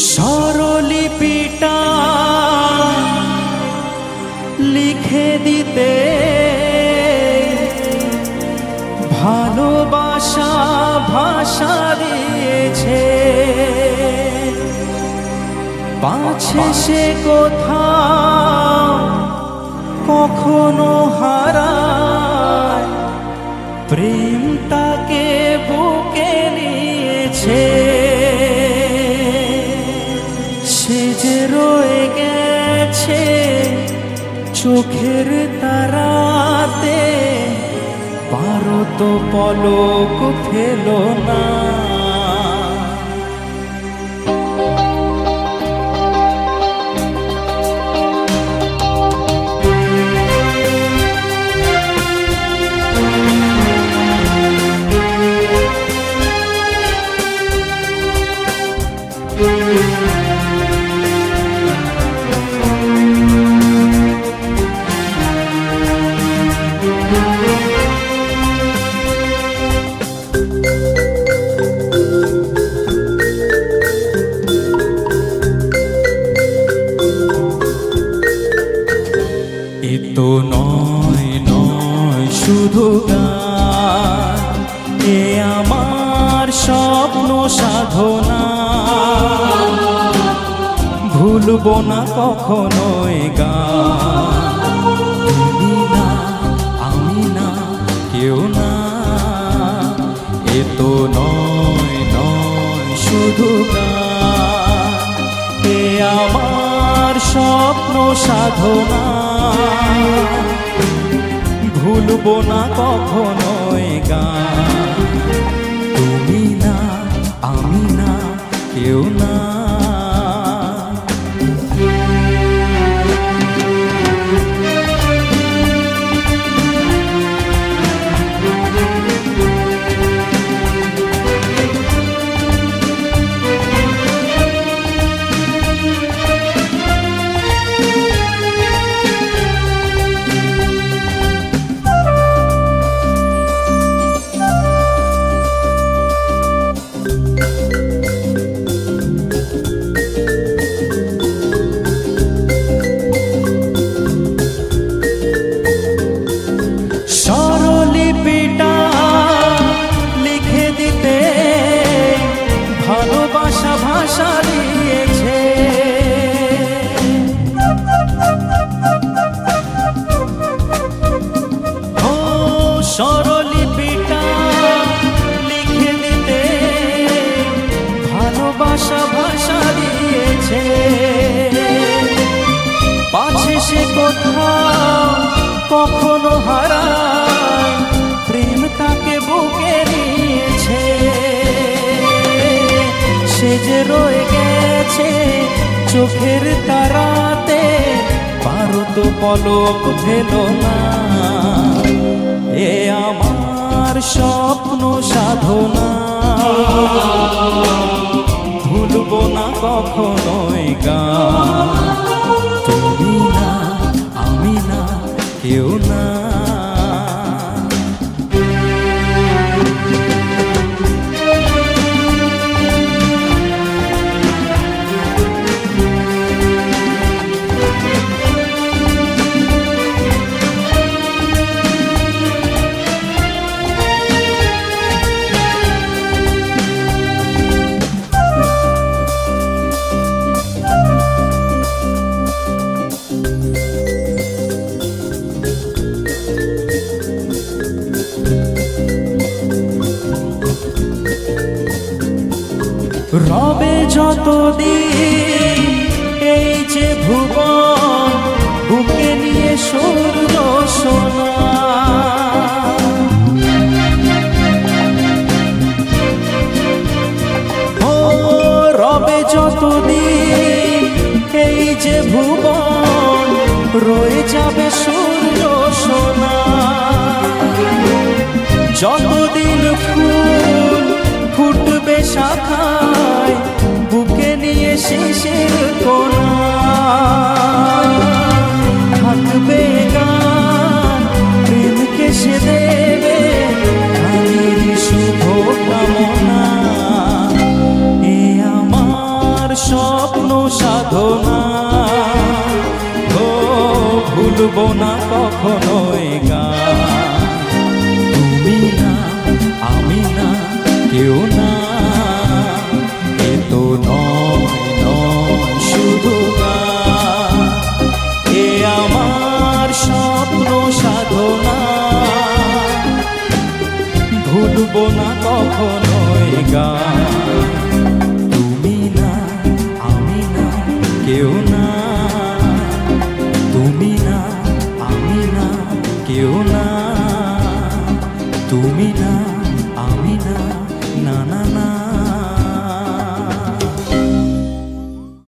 স্বরলিপিটা লিখে দিতে ভালোবাসা ভাষা দিয়েছে, পাছে সে কোথাও কখনো হারায়, প্রেমটাকে বুকে নিয়েছে। সে যে রয়ে গেছে চোখের তারাতে, পারো তো পলক ফেলো না। এ তো নয় নয় শুধু গান, এ আমার স্বপ্ন সাধনা। ভুলবো না কখনো এ গান, তুমি না আমি না কেউ না। এ তো নয় নয় শুধু গান, এ আমার স্বপ্ন সাধনা। ভুলবো না কখনো এ গান, তুমি না আমি না কেউ না। স্বরলিপিটা লিখে দিতে ভালোবাসা ভাষা দিয়েছে, ও স্বরলিপিটা লিখে দিতে ভালোবাসা ভাষা দিয়েছে, পাছে সে কোথাও কখনো হারায়, প্রেম তাকে বুকে নিয়েছে। সে যে রয়ে গেছে চোখের তারাতে, পারো তো পলক ফেলো না। এ আমার স্বপ্ন সাধনা, ভুলবো না কখনো এ গান, তুমি না আমি না কেউ না। রবে যতদিন এই যে ভুবন, বুকে নিয়ে সূর্য সোনা। ও রবে যতদিন এই যে ভুবন, রয়ে যাবে সূর্য সোনা। যতদিন ফুল ফুটবে শাখায়, বুকে নিয়ে শিশির কোনা। ভুলবো না কখনো এ গান।